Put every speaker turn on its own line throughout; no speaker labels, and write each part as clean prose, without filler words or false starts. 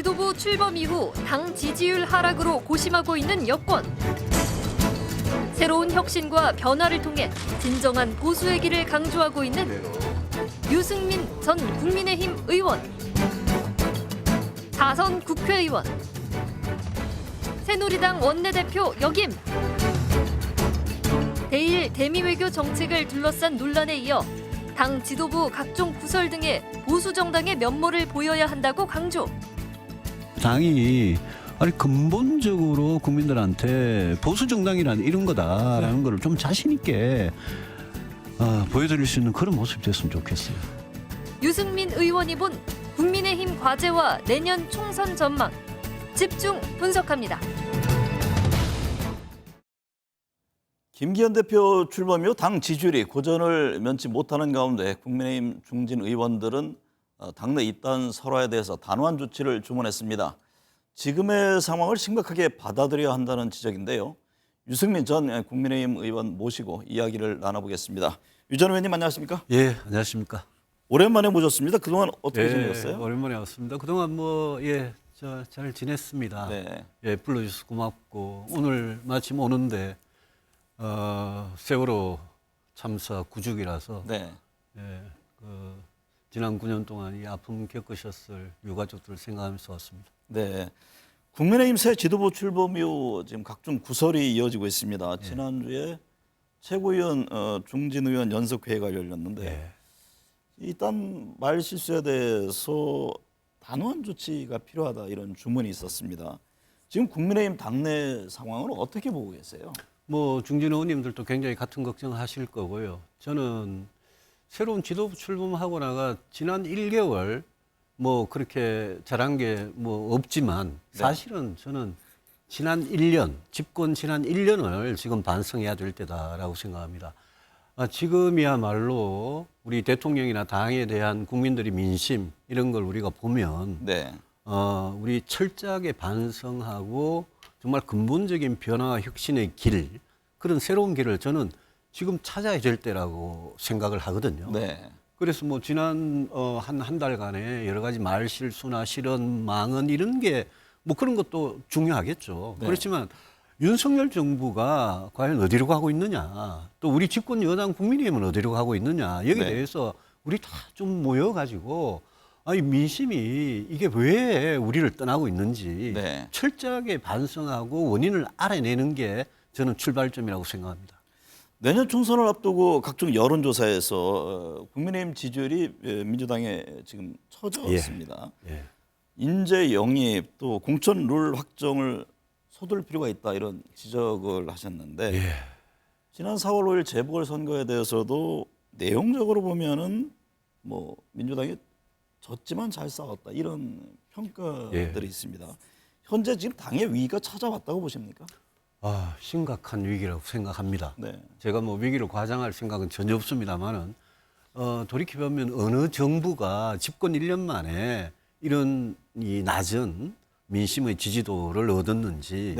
지도부 출범 이후 당 지지율 하락으로 고심하고 있는 여권. 새로운 혁신과 변화를 통해 진정한 보수의 길을 강조하고 있는 유승민 전 국민의힘 의원. 4선 국회의원. 새누리당 원내대표 역임. 대일 대미외교 정책을 둘러싼 논란에 이어 당 지도부 각종 부설 등의 보수 정당의 면모를 보여야 한다고 강조.
당이 근본적으로 국민들한테 보수 정당이란 이런 거다라는 거를 좀 자신 있게 보여드릴 수 있는 그런 모습이 됐으면 좋겠어요.
유승민 의원이 본 국민의힘 과제와 내년 총선 전망 집중 분석합니다.
김기현 대표 출범 이후 당 지지율이 고전을 면치 못하는 가운데 국민의힘 중진 의원들은 당내 이딴 설화에 대해서 단호한 조치를 주문했습니다. 지금의 상황을 심각하게 받아들여야 한다는 지적인데요. 유승민 전 국민의힘 의원 모시고 이야기를 나눠보겠습니다. 유 전 의원님 안녕하십니까?
예, 안녕하십니까?
오랜만에 모셨습니다. 그동안 어떻게 지내셨어요?
오랜만에 왔습니다. 그동안 잘 지냈습니다.
네.
예, 불러주셔서 고맙고 오늘 마침 오는데 세월호 참사 9주기라서
네.
지난 9년 동안 이 아픔 겪으셨을 유가족들을 생각하면서 왔습니다.
네. 국민의힘 새 지도부 출범 이후 지금 각종 구설이 이어지고 있습니다. 지난주에 최고위원 중진 의원 연석회의가 열렸는데 일단 말 실수에 대해서 단호한 조치가 필요하다 이런 주문이 있었습니다. 지금 국민의힘 당내 상황을 어떻게 보고 계세요?
중진 의원님들도 굉장히 같은 걱정하실 거고요. 저는 새로운 지도부 출범하고 나가 지난 1개월 그렇게 잘한 게 없지만 사실은 저는 지난 1년, 집권 지난 1년을 지금 반성해야 될 때다라고 생각합니다. 지금이야말로 우리 대통령이나 당에 대한 국민들의 민심 이런 걸 우리가 보면 우리 철저하게 반성하고 정말 근본적인 변화와 혁신의 길, 그런 새로운 길을 저는 지금 찾아야 될 때라고 생각을 하거든요. 그래서 지난 한 달간의 여러 가지 말 실수나 실언, 망언 이런 게 그런 것도 중요하겠죠. 그렇지만 윤석열 정부가 과연 어디로 가고 있느냐, 또 우리 집권 여당 국민의힘은 어디로 가고 있느냐, 여기에 대해서 우리 다 좀 모여가지고 민심이 이게 왜 우리를 떠나고 있는지 철저하게 반성하고 원인을 알아내는 게 저는 출발점이라고 생각합니다.
내년 총선을 앞두고 각종 여론조사에서 국민의힘 지지율이 민주당에 지금 처졌습니다. 인재 영입 또 공천 룰 확정을 서둘 필요가 있다 이런 지적을 하셨는데 지난 4월 5일 재보궐선거에 대해서도 내용적으로 보면은 민주당이 졌지만 잘 싸웠다 이런 평가들이 있습니다. 현재 지금 당의 위기가 찾아왔다고 보십니까?
심각한 위기라고 생각합니다. 제가 위기를 과장할 생각은 전혀 없습니다만은 돌이켜보면 어느 정부가 집권 1년 만에 이런 이 낮은 민심의 지지도를 얻었는지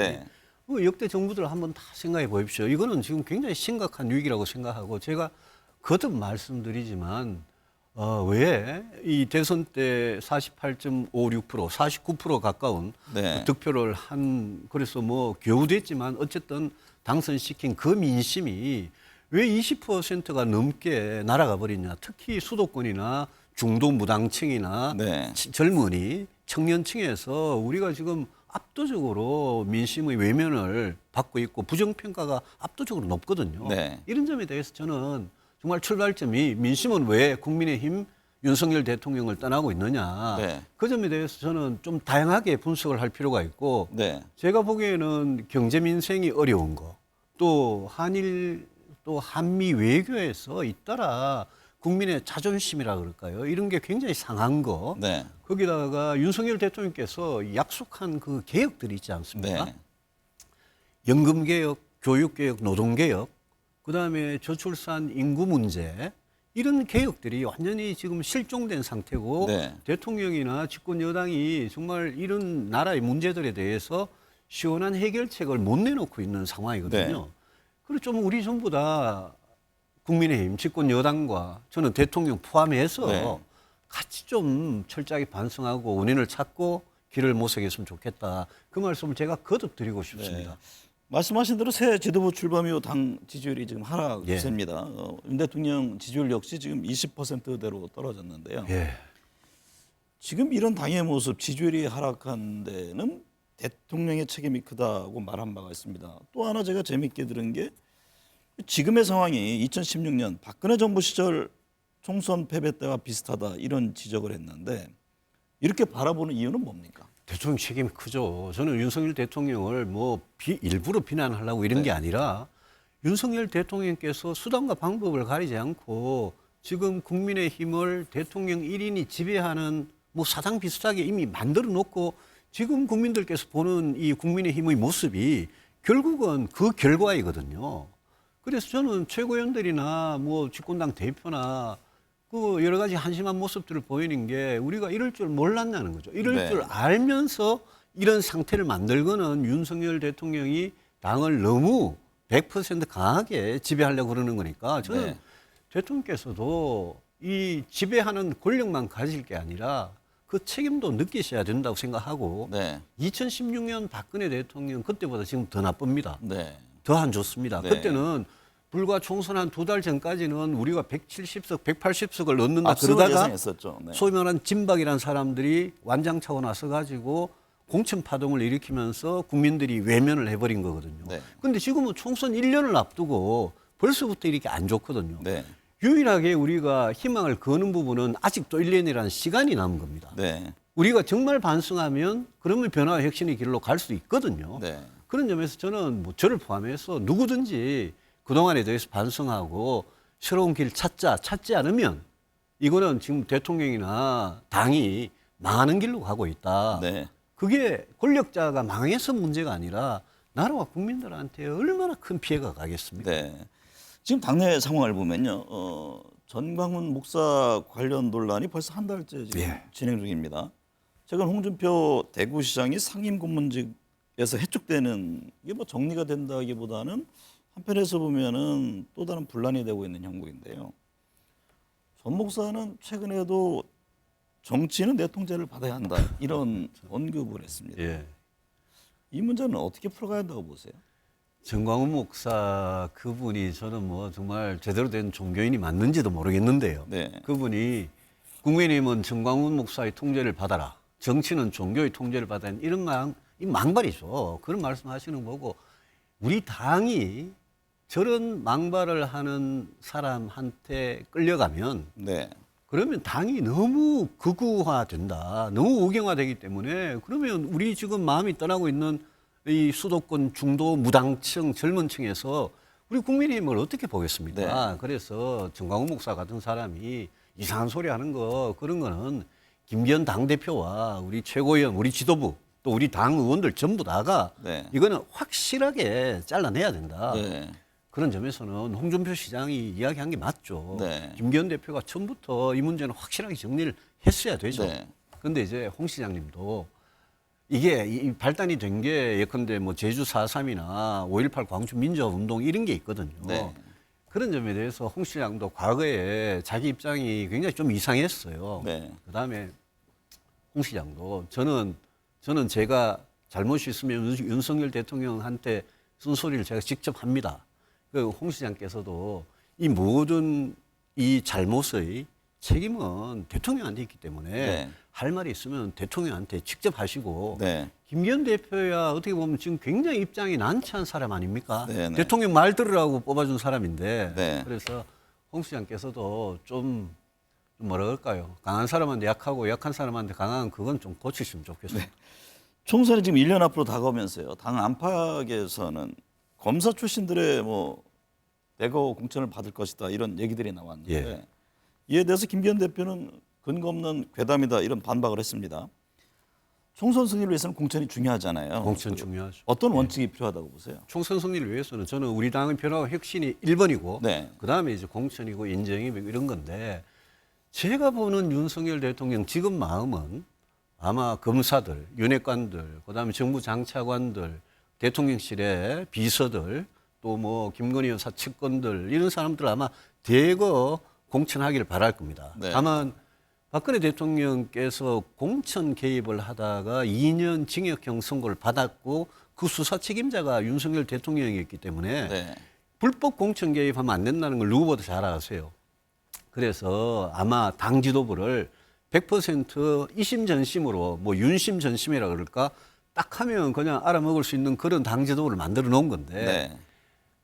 역대 정부들 한번 다 생각해 보십시오. 이거는 지금 굉장히 심각한 위기라고 생각하고 제가 거듭 말씀드리지만 왜 이 대선 때 48.56%, 49% 가까운 득표를 그래서 겨우 됐지만 어쨌든 당선시킨 그 민심이 왜 20%가 넘게 날아가 버리냐. 특히 수도권이나 중도 무당층이나 젊은이, 청년층에서 우리가 지금 압도적으로 민심의 외면을 받고 있고 부정평가가 압도적으로 높거든요. 이런 점에 대해서 저는 정말 출발점이 민심은 왜 국민의힘 윤석열 대통령을 떠나고 있느냐. 그 점에 대해서 저는 좀 다양하게 분석을 할 필요가 있고 제가 보기에는 경제 민생이 어려운 거, 또 한일 또 한미 외교에서 잇따라 국민의 자존심이라 그럴까요? 이런 게 굉장히 상한 거. 거기다가 윤석열 대통령께서 약속한 그 개혁들이 있지 않습니까? 연금개혁, 교육개혁, 노동개혁, 그다음에 저출산 인구 문제, 이런 개혁들이 완전히 지금 실종된 상태고 대통령이나 집권 여당이 정말 이런 나라의 문제들에 대해서 시원한 해결책을 못 내놓고 있는 상황이거든요. 그리고 좀 우리 전부 다 국민의힘 집권 여당과 저는 대통령 포함해서 같이 좀 철저하게 반성하고 원인을 찾고 길을 모색했으면 좋겠다. 그 말씀을 제가 거듭 드리고 싶습니다.
네. 말씀하신 대로 새 지도부 출범 이후 당 지지율이 지금 하락세입니다. 윤 대통령 지지율 역시 지금 20%대로 떨어졌는데요.
예.
지금 이런 당의 모습, 지지율이 하락한 데는 대통령의 책임이 크다고 말한 바가 있습니다. 또 하나 제가 재밌게 들은 게 지금의 상황이 2016년 박근혜 정부 시절 총선 패배 때와 비슷하다 이런 지적을 했는데 이렇게 바라보는 이유는 뭡니까?
대통령 책임이 크죠. 저는 윤석열 대통령을 뭐 일부러 비난하려고 이런 게 아니라 윤석열 대통령께서 수단과 방법을 가리지 않고 지금 국민의힘을 대통령 1인이 지배하는 뭐 사당 비슷하게 이미 만들어 놓고 지금 국민들께서 보는 이 국민의힘의 모습이 결국은 그 결과이거든요. 그래서 저는 최고위원들이나 뭐 집권당 대표나 그 여러 가지 한심한 모습들을 보이는 게 우리가 이럴 줄 몰랐다는 거죠. 이럴 줄 알면서 이런 상태를 만들고는 윤석열 대통령이 당을 너무 100% 강하게 지배하려고 그러는 거니까 저는 대통령께서도 이 지배하는 권력만 가질 게 아니라 그 책임도 느끼셔야 된다고 생각하고 2016년 박근혜 대통령 그때보다 지금 더 나쁩니다. 더 안 좋습니다. 그때는 불과 총선 한 2달 전까지는 우리가 170석, 180석을 넣는다 그러다가 소위 말하는 진박이라는 사람들이 완장차고 나서 가지고 공천 파동을 일으키면서 국민들이 외면을 해버린 거거든요. 그런데 지금은 총선 1년을 앞두고 벌써부터 이렇게 안 좋거든요. 유일하게 우리가 희망을 거는 부분은 아직도 1년이라는 시간이 남은 겁니다. 우리가 정말 반성하면 그러면 변화와 혁신의 길로 갈 수 있거든요. 그런 점에서 저는 뭐 저를 포함해서 누구든지 그동안에 대해서 반성하고 새로운 길 찾지 않으면 이거는 지금 대통령이나 당이 망하는 길로 가고 있다. 그게 권력자가 망해서 문제가 아니라 나라와 국민들한테 얼마나 큰 피해가 가겠습니까?
지금 당내 상황을 보면요. 전광훈 목사 관련 논란이 벌써 한 달째 지금 진행 중입니다. 최근 홍준표 대구시장이 상임 고문직에서 해촉되는 이게 뭐 정리가 된다기보다는 한편에서 보면은 또 다른 분란이 되고 있는 형국인데요. 전 목사는 최근에도 정치는 내 통제를 받아야 한다 이런 언급을 했습니다. 이 문제는 어떻게 풀어가야 한다고 보세요?
전광훈 목사 그분이 저는 뭐 정말 제대로 된 종교인이 맞는지도 모르겠는데요. 그분이 국민의힘은 전광훈 목사의 통제를 받아라. 정치는 종교의 통제를 받아야 하는 이런 망발이죠. 그런 말씀하시는 거고 우리 당이 저런 망발을 하는 사람한테 끌려가면 그러면 당이 너무 극우화된다. 너무 우경화되기 때문에 그러면 우리 지금 마음이 떠나고 있는 이 수도권 중도 무당층 젊은 층에서 우리 국민의힘을 어떻게 보겠습니까? 그래서 전광훈 목사 같은 사람이 이상한 소리 하는 거 그런 거는 김기현 당대표와 우리 최고위원 우리 지도부 또 우리 당 의원들 전부 다가 이거는 확실하게 잘라내야 된다. 그런 점에서는 홍준표 시장이 이야기한 게 맞죠. 김기현 대표가 처음부터 이 문제는 확실하게 정리를 했어야 되죠. 그런데 이제 홍 시장님도 이게 발단이 된 게 예컨대 뭐 제주 4.3이나 5.18 광주 민주화운동 이런 게 있거든요. 그런 점에 대해서 홍 시장도 과거에 자기 입장이 굉장히 좀 이상했어요. 그다음에 홍 시장도 저는 제가 잘못이 있으면 윤석열 대통령한테 쓴소리를 제가 직접 합니다. 그 홍 시장께서도 이 모든 이 잘못의 책임은 대통령한테 있기 때문에 할 말이 있으면 대통령한테 직접 하시고 김기현 대표야 어떻게 보면 지금 굉장히 입장이 난처한 사람 아닙니까? 대통령 말 들으라고 뽑아준 사람인데 그래서 홍 시장께서도 좀 뭐라 그럴까요? 강한 사람한테 약하고 약한 사람한테 강한 그건 좀 고치시면 좋겠습니다.
총선이 지금 1년 앞으로 다가오면서요. 당 안팎에서는 검사 출신들의 뭐 대거 공천을 받을 것이다 이런 얘기들이 나왔는데 이에 대해서 김기현 대표는 근거 없는 괴담이다 이런 반박을 했습니다. 총선 승리를 위해서는 공천이 중요하잖아요.
공천 중요하죠.
어떤 원칙이 필요하다고 보세요?
총선 승리를 위해서는 저는 우리 당의 변화와 혁신이 1번이고 그다음에 이제 공천이고 인정이고 이런 건데 제가 보는 윤석열 대통령 지금 마음은 아마 검사들, 윤핵관들, 그다음에 정부 장차관들, 대통령실의 비서들, 또 뭐 김건희 여사 측근들 이런 사람들 아마 대거 공천하기를 바랄 겁니다. 다만 박근혜 대통령께서 공천 개입을 하다가 2년 징역형 선고를 받았고 그 수사 책임자가 윤석열 대통령이었기 때문에
네.
불법 공천 개입하면 안 된다는 걸 누구보다 잘 아세요. 그래서 아마 당 지도부를 100% 이심전심으로 뭐 윤심전심이라 그럴까 딱 하면 그냥 알아먹을 수 있는 그런 당 지도부를 만들어 놓은 건데
네.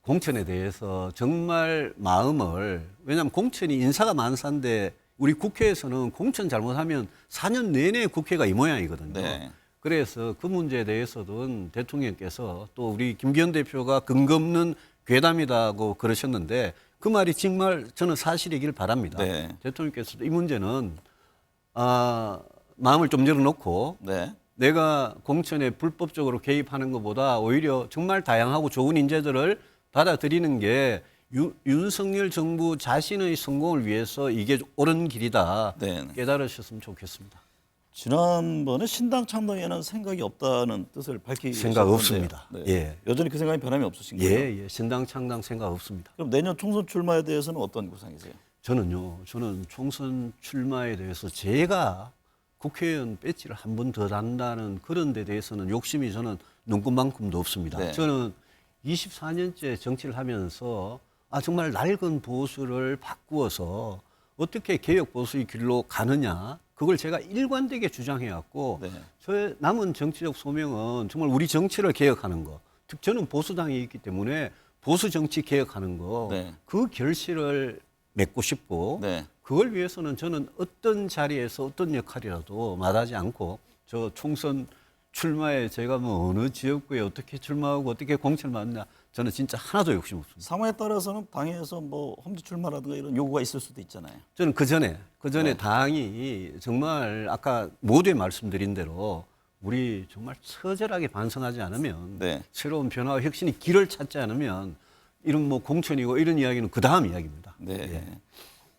공천에 대해서 정말 마음을 왜냐하면 공천이 인사가 만사인데 우리 국회에서는 공천 잘못하면 4년 내내 국회가 이 모양이거든요.
네.
그래서 그 문제에 대해서는 대통령께서 또 우리 김기현 대표가 근거 없는 괴담이다고 그러셨는데 그 말이 정말 저는 사실이길 바랍니다.
네.
대통령께서도 이 문제는 마음을 좀 열어놓고
네.
내가 공천에 불법적으로 개입하는 것보다 오히려 정말 다양하고 좋은 인재들을 받아들이는 게 윤석열 정부 자신의 성공을 위해서 이게 옳은 길이다
네.
깨달으셨으면 좋겠습니다.
지난번에 신당 창당에는 생각이 없다는 뜻을 밝히셨는데
생각 없습니다.
네.
예.
여전히 그 생각이 변함이 없으신가요?
예. 신당 창당 생각 없습니다.
그럼 내년 총선 출마에 대해서는 어떤 구상이세요?
저는 총선 출마에 대해서 제가 국회의원 배지를 한 번 더 단다는 그런 데 대해서는 욕심이 저는 눈꽃만큼도 없습니다.
네.
저는 24년째 정치를 하면서 정말 낡은 보수를 바꾸어서 어떻게 개혁 보수의 길로 가느냐 그걸 제가 일관되게 주장해왔고
네.
저의 남은 정치적 소명은 정말 우리 정치를 개혁하는 거. 즉 저는 보수당에 있기 때문에 보수 정치 개혁하는 거.
네.
그 결실을 맺고 싶고
네.
그걸 위해서는 저는 어떤 자리에서 어떤 역할이라도 마다하지 않고 저 총선 출마에 제가 뭐 어느 지역구에 어떻게 출마하고 어떻게 공천을 받느냐 저는 진짜 하나도 욕심 없습니다.
상황에 따라서는 당에서 뭐 험지 출마라든가 이런 요구가 있을 수도 있잖아요.
저는 그 전에
네.
당이 정말 아까 모두에 말씀드린 대로 우리 정말 처절하게 반성하지 않으면
네.
새로운 변화와 혁신이 길을 찾지 않으면 이런 뭐 공천이고 이런 이야기는 그 다음 이야기입니다.
네.
예.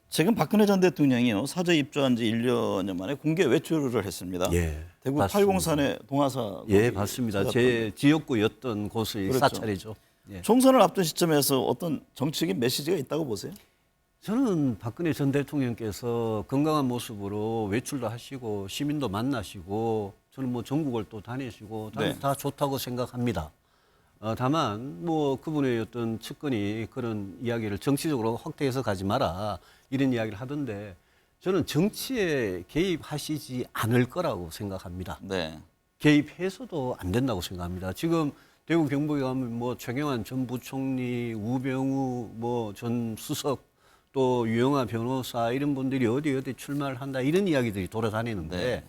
최근 박근혜 전 대통령이요 사저 입주한 지 1년여 만에 공개 외출을 했습니다.
예,
대구
맞습니다.
803의 동아사.
예, 맞습니다. 제 지역구였던 곳의
그렇죠.
사찰이죠. 예.
총선을 앞둔 시점에서 어떤 정치적인 메시지가 있다고 보세요?
저는 박근혜 전 대통령께서 건강한 모습으로 외출도 하시고 시민도 만나시고 저는 뭐 전국을 또 다니시고
네.
다 좋다고 생각합니다. 다만 뭐 그분의 어떤 측근이 그런 이야기를 정치적으로 확대해서 가지 마라 이런 이야기를 하던데 저는 정치에 개입하시지 않을 거라고 생각합니다.
네.
개입해서도 안 된다고 생각합니다. 지금 대구 경북에 가면 뭐 최경환 전 부총리, 우병우 뭐 전 수석 또 유영하 변호사 이런 분들이 어디 출마를 한다 이런 이야기들이 돌아다니는데
네.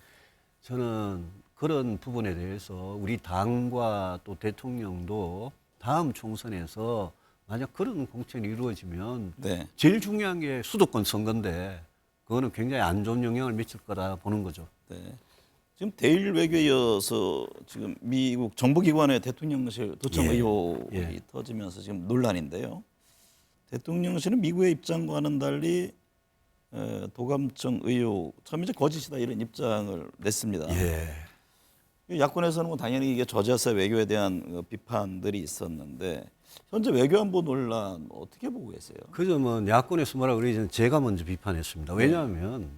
저는 그런 부분에 대해서 우리 당과 또 대통령도 다음 총선에서 만약 그런 공천이 이루어지면
네.
제일 중요한 게 수도권 선거인데 그거는 굉장히 안 좋은 영향을 미칠 거라 보는 거죠.
네. 지금 대일 외교에 이어서 지금 미국 정부기관의 대통령실 도청
예.
의혹이
예.
터지면서 지금 논란인데요. 대통령실은 미국의 입장과는 달리 도감청 의혹 처음 이제 거짓이다 이런 입장을 냈습니다.
예.
야권에서는 뭐 당연히 이게 저자세 외교에 대한 비판들이 있었는데 현재 외교안보 논란 어떻게 보고 계세요?
그 점은 야권에서 뭐라 그러기 전에 제가 먼저 비판했습니다. 왜냐하면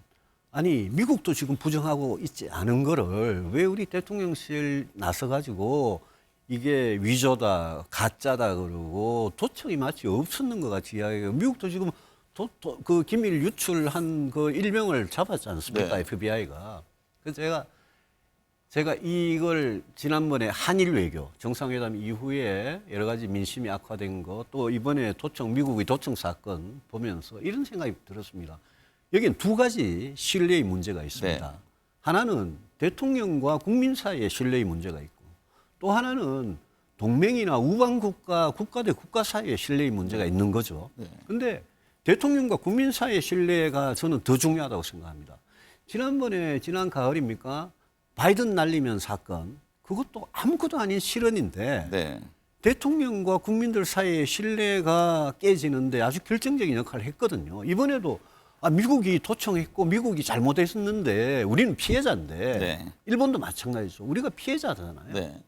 아니 미국도 지금 부정하고 있지 않은 거를 왜 우리 대통령실 나서가지고 이게 위조다 가짜다 그러고 도청이 마치 없었는 것 같이 이야기해요. 미국도 지금 그 기밀 유출한 그 일명을 잡았지 않습니까?
네.
FBI가. 그래서 제가 이걸 지난번에 한일 외교 정상회담 이후에 여러 가지 민심이 악화된 거 또 이번에 미국의 도청 사건 보면서 이런 생각이 들었습니다. 여기는 두 가지 신뢰의 문제가 있습니다.
네.
하나는 대통령과 국민 사이의 신뢰의 문제가 있고 또 하나는 동맹이나 우방국가, 국가 대 국가 사이의 신뢰의 문제가 있는 거죠. 그런데 대통령과 국민 사이의 신뢰가 저는 더 중요하다고 생각합니다. 지난 가을입니까? 바이든 날리면 사건, 그것도 아무것도 아닌 실언인데
네.
대통령과 국민들 사이의 신뢰가 깨지는데 아주 결정적인 역할을 했거든요. 이번에도 미국이 도청했고 미국이 잘못했었는데 우리는 피해자인데
네.
일본도 마찬가지죠. 우리가 피해자잖아요.
네.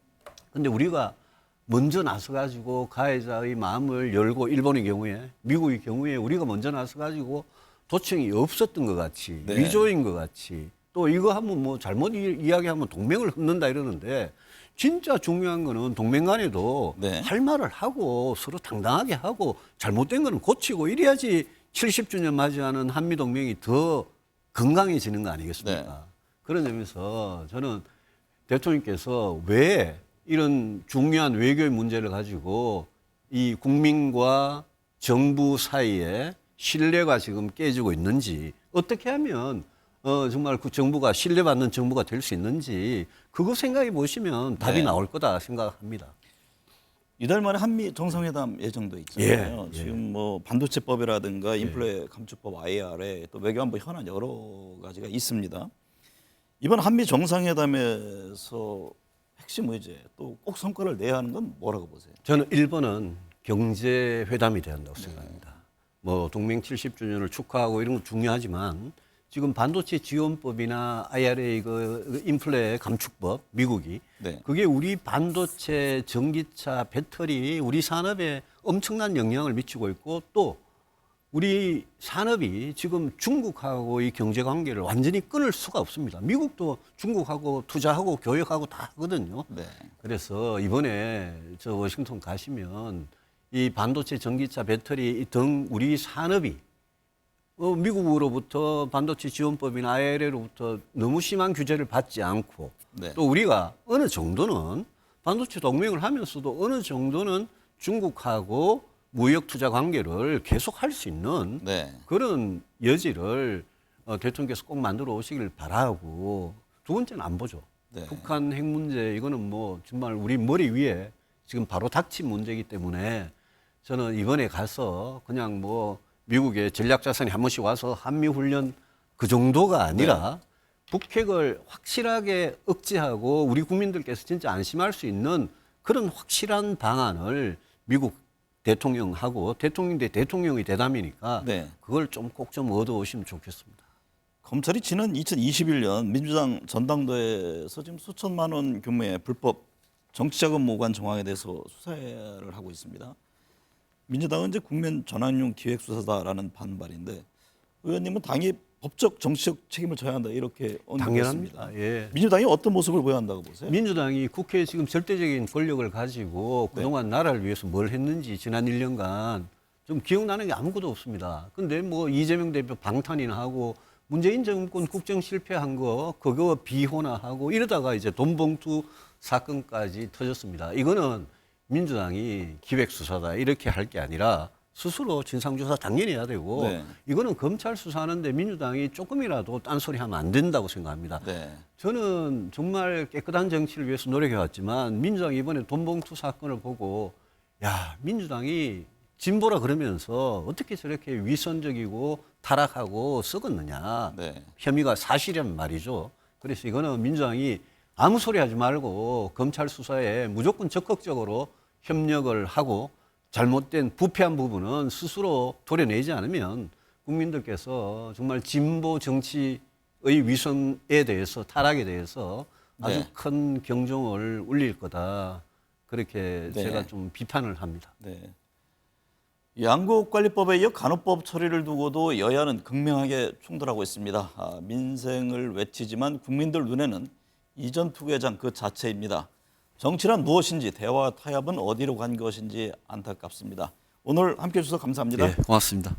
근데 우리가 먼저 나서가지고 가해자의 마음을 열고 일본의 경우에 미국의 경우에 우리가 먼저 나서가지고 도청이 없었던 것 같이
네.
위조인 것 같이 또 이거 하면 뭐 잘못 이야기하면 동맹을 끊는다 이러는데 진짜 중요한 거는 동맹 간에도
네.
할 말을 하고 서로 당당하게 하고 잘못된 거는 고치고 이래야지 70주년 맞이하는 한미동맹이 더 건강해지는 거 아니겠습니까?
네.
그런 점에서 저는 대통령께서 왜 이런 중요한 외교의 문제를 가지고 이 국민과 정부 사이에 신뢰가 지금 깨지고 있는지 어떻게 하면 정말 그 정부가 신뢰받는 정부가 될 수 있는지 그거 생각해 보시면 답이
네.
나올 거다 생각합니다.
이달 말에 한미 정상회담 예정돼 있잖아요.
예,
지금 뭐 반도체법이라든가 인플레 감축법 IRA 또 외교안보 현안 여러 가지가 있습니다. 이번 한미 정상회담에서 핵심 의제 또 꼭 성과를 내야 하는 건 뭐라고 보세요?
저는 1번은 경제 회담이 돼야 한다고 생각합니다. 뭐 동맹 70주년을 축하하고 이런 건 중요하지만 지금 반도체 지원법이나 IRA 그 인플레 감축법 미국이
네.
그게 우리 반도체, 전기차, 배터리 우리 산업에 엄청난 영향을 미치고 있고 또 우리 산업이 지금 중국하고 이 경제 관계를 완전히 끊을 수가 없습니다. 미국도 중국하고 투자하고 교역하고 다 하거든요.
네.
그래서 이번에 저 워싱턴 가시면 이 반도체, 전기차, 배터리 등 우리 산업이 미국으로부터 반도체 지원법이나 IRA로부터 너무 심한 규제를 받지 않고
네.
또 우리가 어느 정도는 반도체 동맹을 하면서도 어느 정도는 중국하고 무역 투자 관계를 계속 할 수 있는
네.
그런 여지를 대통령께서 꼭 만들어 오시길 바라고 두 번째는 안보죠.
네.
북한 핵 문제 이거는 뭐 정말 우리 머리 위에 지금 바로 닥친 문제이기 때문에 저는 이번에 가서 그냥 뭐 미국의 전략자산이 한 번씩 와서 한미훈련 그 정도가 아니라 북핵을 확실하게 억제하고 우리 국민들께서 진짜 안심할 수 있는 그런 확실한 방안을 미국 대통령하고 대통령 대 대통령의 대담이니까
네.
그걸 좀 꼭 좀 얻어오시면 좋겠습니다.
검찰이 지난 2021년 민주당 전당대회에서 지금 수천만 원 규모의 불법 정치자금 모관 정황에 대해서 수사를 하고 있습니다. 민주당은 이제 국면 전환용 기획 수사다라는 반발인데 의원님은 당이 법적 정치적 책임을 져야 한다 이렇게 언급했습니다.
당연합니다. 예.
민주당이 어떤 모습을 보여야 한다고 보세요?
민주당이 국회에 지금 절대적인 권력을 가지고 그동안 나라를 위해서 뭘 했는지 지난 1년간 좀 기억나는 게 아무것도 없습니다. 근데 뭐 이재명 대표 방탄이나 하고 문재인 정권 국정 실패한 거 그거 비호나하고 이러다가 이제 돈봉투 사건까지 터졌습니다. 이거는 민주당이 기획수사다 이렇게 할 게 아니라 스스로 진상조사 당연히 해야 되고
네.
이거는 검찰 수사하는데 민주당이 조금이라도 딴소리 하면 안 된다고 생각합니다.
네.
저는 정말 깨끗한 정치를 위해서 노력해왔지만 민주당이 이번에 돈봉투 사건을 보고 야 민주당이 진보라 그러면서 어떻게 저렇게 위선적이고 타락하고 썩었느냐.
네.
혐의가 사실이란 말이죠. 그래서 이거는 민주당이 아무 소리 하지 말고 검찰 수사에 무조건 적극적으로 협력을 하고 잘못된 부패한 부분은 스스로 도려내지 않으면 국민들께서 정말 진보 정치의 위선에 대해서 타락에 대해서 아주
네.
큰 경종을 울릴 거다. 그렇게
네.
제가 좀 비판을 합니다.
네. 양국관리법에 이어 간호법 처리를 두고도 여야는 극명하게 충돌하고 있습니다. 민생을 외치지만 국민들 눈에는 이전 투개장 그 자체입니다. 정치란 무엇인지 대화 타협은 어디로 간 것인지 안타깝습니다. 오늘 함께해 주셔서 감사합니다.
네, 고맙습니다.